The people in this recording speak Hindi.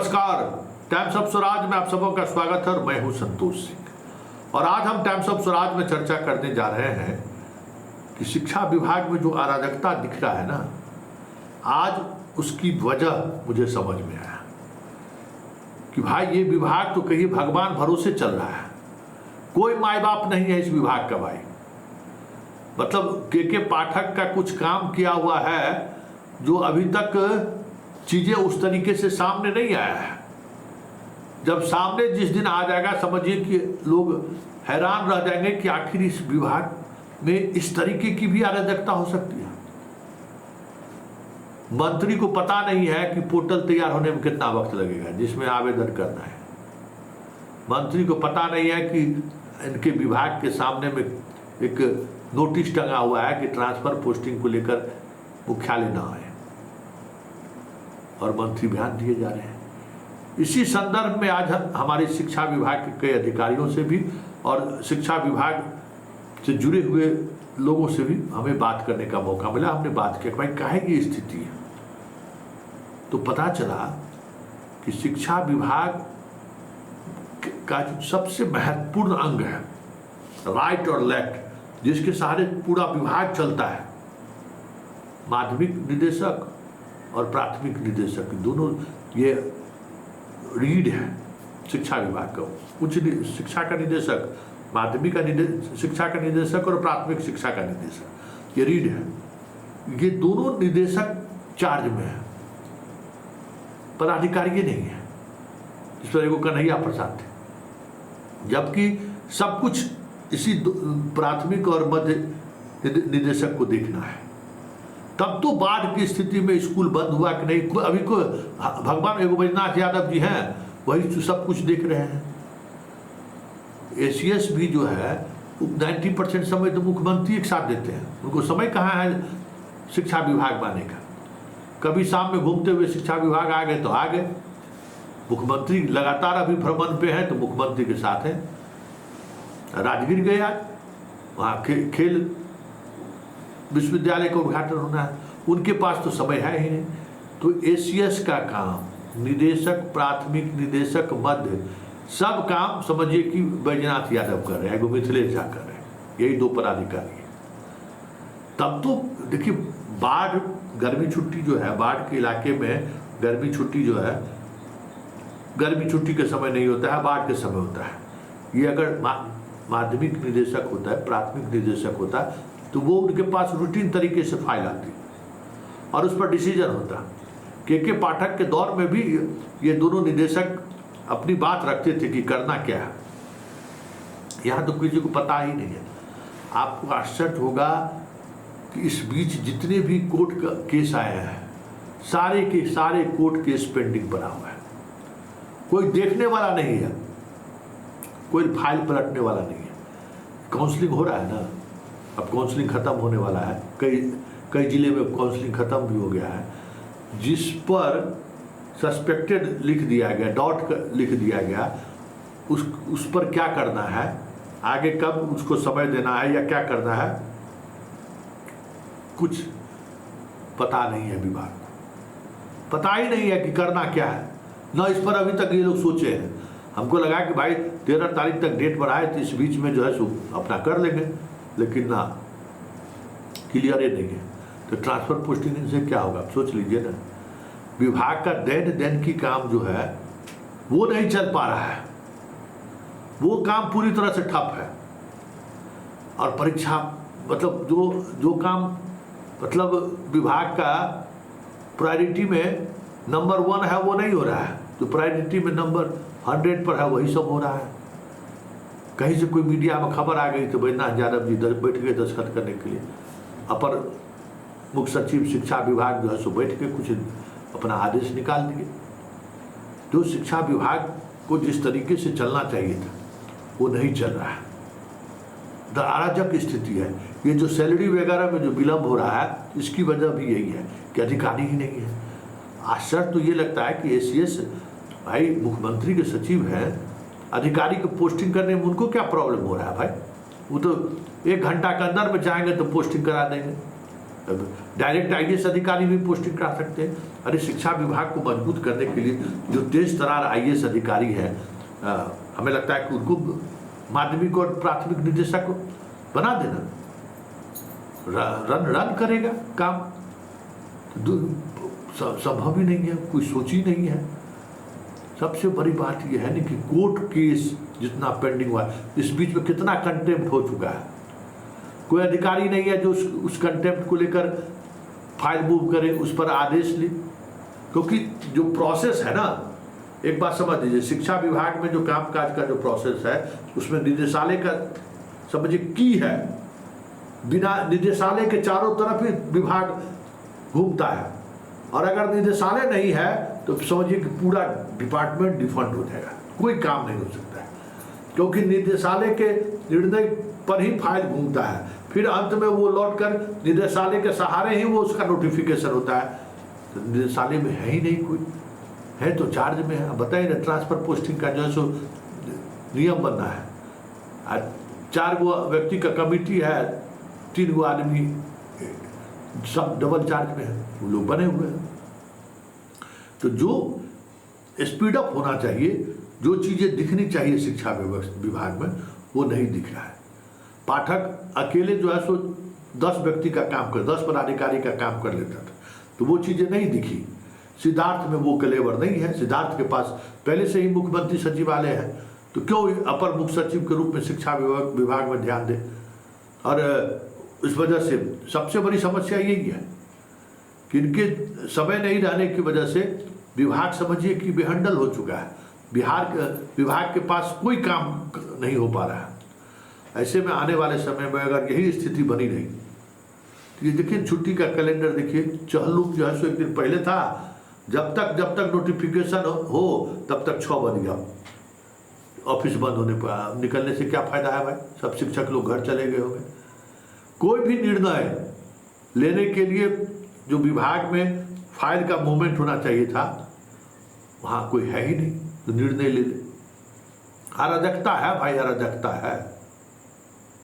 नमस्कार, टाइम्स ऑफ स्वराज में आप सबों का स्वागत है और मैं हूं संतोष सिंह। और आज हम टाइम्स ऑफ स्वराज में चर्चा करने जा रहे हैं कि शिक्षा विभाग में जो अराजकता दिख रहा है ना, आज उसकी वजह मुझे समझ में आया कि भाई ये विभाग तो कहीं भगवान भरोसे चल रहा है। कोई माई बाप नहीं है इस विभाग का भाई। मतलब के पाठक का कुछ काम किया हुआ है जो अभी तक चीजें उस तरीके से सामने नहीं आया है। जब सामने जिस दिन आ जाएगा, समझिए कि लोग हैरान रह जाएंगे कि आखिर इस विभाग में इस तरीके की भी अराजकता हो सकती है। मंत्री को पता नहीं है कि पोर्टल तैयार होने में कितना वक्त लगेगा जिसमें आवेदन करना है। मंत्री को पता नहीं है कि इनके विभाग के सामने में एक नोटिस टंगा हुआ है कि ट्रांसफर पोस्टिंग को लेकर मुख्यालय न आए, और मंत्री बयान दिए जा रहे हैं। इसी संदर्भ में आज हमारे शिक्षा विभाग के कई अधिकारियों से भी और शिक्षा विभाग से जुड़े हुए लोगों से भी हमें बात करने का मौका मिला। हमने बात किया भाई काहे की स्थिति है, तो पता चला कि शिक्षा विभाग का जो सबसे महत्वपूर्ण अंग है, राइट और लेफ्ट, जिसके सहारे पूरा विभाग चलता है, माध्यमिक निदेशक और प्राथमिक निदेशक दोनों ये रीढ़ है शिक्षा विभाग का। उच्च शिक्षा का निदेशक, माध्यमिक शिक्षा का निदेशक और प्राथमिक शिक्षा का निदेशक, ये रीढ़ है। ये दोनों निदेशक चार्ज में है, पदाधिकारी ये नहीं है। इस पर एक कन्हैया प्रसाद थे, जबकि सब कुछ इसी प्राथमिक और मध्य निदेशक को देखना है। तब तो बाढ़ की स्थिति में स्कूल बंद हुआ कि नहीं, अभी को भगवान योगेंद्रनाथ यादव जी हैं, वही सब कुछ देख रहे हैं। एसीएस भी जो है 90% समय तो मुख्यमंत्री एक साथ देते हैं, उनको समय कहाँ है शिक्षा विभाग माने का। कभी शाम में घूमते हुए शिक्षा विभाग आ गए तो आ गए, मुख्यमंत्री लगातार अभी भ्रमण पे हैं तो मुख्यमंत्री के साथ हैं। राजगीर गए आज, वहाँ खेल विश्वविद्यालय का उद्घाटन होना है, उनके पास तो समय है ही नहीं। तो एसीएस का काम, निदेशक, प्राथमिक निदेशक, मध्य, सब काम समझिए कि बैजनाथ यादव कर रहे हैं, मिथिलेश झा कर रहे हैं, यही दो पदाधिकारी हैं। तब तो देखिए बाढ़, गर्मी छुट्टी जो है, बाढ़ के इलाके में गर्मी छुट्टी जो है, गर्मी छुट्टी के समय नहीं होता है, बाढ़ के समय होता है। ये अगर माध्यमिक निदेशक होता है, प्राथमिक निदेशक होता है, तो वो उनके पास रूटीन तरीके से फाइल आती और उस पर डिसीजन होता। के पाठक के दौर में भी ये दोनों निदेशक अपनी बात रखते थे कि करना क्या है। यहाँ तो किसी को पता ही नहीं है। आपको आश्चर्य होगा कि इस बीच जितने भी कोर्ट का केस आए हैं, सारे के सारे कोर्ट केस पेंडिंग बना हुआ है। कोई देखने वाला नहीं है, कोई फाइल पलटने वाला नहीं है। काउंसलिंग हो रहा है ना, अब काउंसलिंग खत्म होने वाला है, कई जिले में काउंसलिंग खत्म भी हो गया है। जिस पर सस्पेक्टेड लिख दिया गया, डॉट लिख दिया गया, उस पर क्या करना है, आगे कब उसको समय देना है या क्या करना है, कुछ पता नहीं है विभाग को। पता ही नहीं है कि करना क्या है ना। इस पर अभी तक ये लोग सोचे हैं। हमको लगा कि भाई 13 तारीख तक डेट बढ़ाए तो इस बीच में जो है सो अपना कर लेंगे, लेकिन ना, क्लियर ही नहीं है। तो ट्रांसफर पोस्टिंग से क्या होगा, आप सोच लीजिए ना। विभाग का दिन की काम जो है वो नहीं चल पा रहा है, वो काम पूरी तरह से ठप है। और परीक्षा मतलब जो काम मतलब विभाग का प्रायोरिटी में नंबर 1 है वो नहीं हो रहा है, जो प्रायोरिटी में नंबर 100 पर है वही सब हो रहा है। कहीं से कोई मीडिया में खबर आ गई तो बैजनाथ यादव जी बैठ गए दस्तखत करने के लिए। अपर मुख्य सचिव शिक्षा विभाग जो है सो बैठ के कुछ अपना आदेश निकाल दिए। जो शिक्षा विभाग को जिस तरीके से चलना चाहिए था वो नहीं चल रहा है। अराजक स्थिति है। ये जो सैलरी वगैरह में जो विलम्ब हो रहा है, इसकी वजह भी यही है कि अधिकारी ही नहीं है। आश्चर्य तो ये लगता है कि एसीएस भाई मुख्यमंत्री के सचिव हैं, अधिकारी को पोस्टिंग करने में उनको क्या प्रॉब्लम हो रहा है भाई। वो तो 1 घंटा के अंदर में जाएंगे तो पोस्टिंग करा देंगे। डायरेक्ट आईएएस अधिकारी भी पोस्टिंग करा सकते हैं। अरे शिक्षा विभाग को मजबूत करने के लिए जो तेज तरार आईएएस अधिकारी है, हमें लगता है कि उनको माध्यमिक और प्राथमिक निदेशक बना देना, रन करेगा काम। संभव ही नहीं है, कोई सोच ही नहीं है। सबसे बड़ी बात यह है ना कि कोर्ट केस जितना पेंडिंग हुआ है, इस बीच में कितना कंटेम्प्ट हो चुका है। कोई अधिकारी नहीं है जो उस कंटेम्प्ट को लेकर फाइल मूव करे, उस पर आदेश ले। क्योंकि जो प्रोसेस है ना, एक बात समझ लीजिए, शिक्षा विभाग में जो कामकाज का जो प्रोसेस है उसमें निदेशालय का समझिए की है। बिना निदेशालय के चारों तरफ ही विभाग घूमता है, और अगर निदेशालय नहीं है तो समझिए कि पूरा डिपार्टमेंट डिफंड हो जाएगा, कोई काम नहीं हो सकता है। क्योंकि निदेशालय के निर्णय पर ही फाइल घूमता है, फिर अंत में वो लौटकर निदेशालय के सहारे ही वो उसका नोटिफिकेशन होता है। तो निदेशालय में है ही नहीं कोई, है तो चार्ज में है। बताइए ना, ट्रांसफर पोस्टिंग का जो है सो नियम बनना है, 4 गो व्यक्ति का कमिटी है, 3 गो आदमी सब डबल चार्ज में है, वो लोग बने हुए हैं। तो जो स्पीड अप होना चाहिए, जो चीज़ें दिखनी चाहिए शिक्षा विभाग में, वो नहीं दिख रहा है। पाठक अकेले जो है सो 10 व्यक्ति का काम 10 पदाधिकारी का काम कर लेता था, तो वो चीज़ें नहीं दिखी। सिद्धार्थ में वो कलेवर नहीं है। सिद्धार्थ के पास पहले से ही मुख्यमंत्री सचिवालय है, तो क्यों अपर मुख्य सचिव के रूप में शिक्षा विभाग में ध्यान दे। और इस वजह से सबसे बड़ी समस्या यही है कि इनके समय नहीं रहने की वजह से विभाग समझिए कि बेहंडल हो चुका है। विभाग के पास कोई काम नहीं हो पा रहा है। ऐसे में आने वाले समय में अगर यही स्थिति बनी रही, तो ये देखिए छुट्टी का कैलेंडर देखिए, चहलुम जो है सो एक दिन पहले था, जब तक नोटिफिकेशन हो तब तक 6 बज गया। ऑफिस बंद होने पर निकलने से क्या फायदा है भाई, सब शिक्षक लोग घर चले गए होंगे। कोई भी निर्णय लेने के लिए जो विभाग में फाइल का मूवमेंट होना चाहिए था, वहाँ कोई है ही नहीं, तो निर्णय ले ले। अराजकता है भाई, अराजकता है।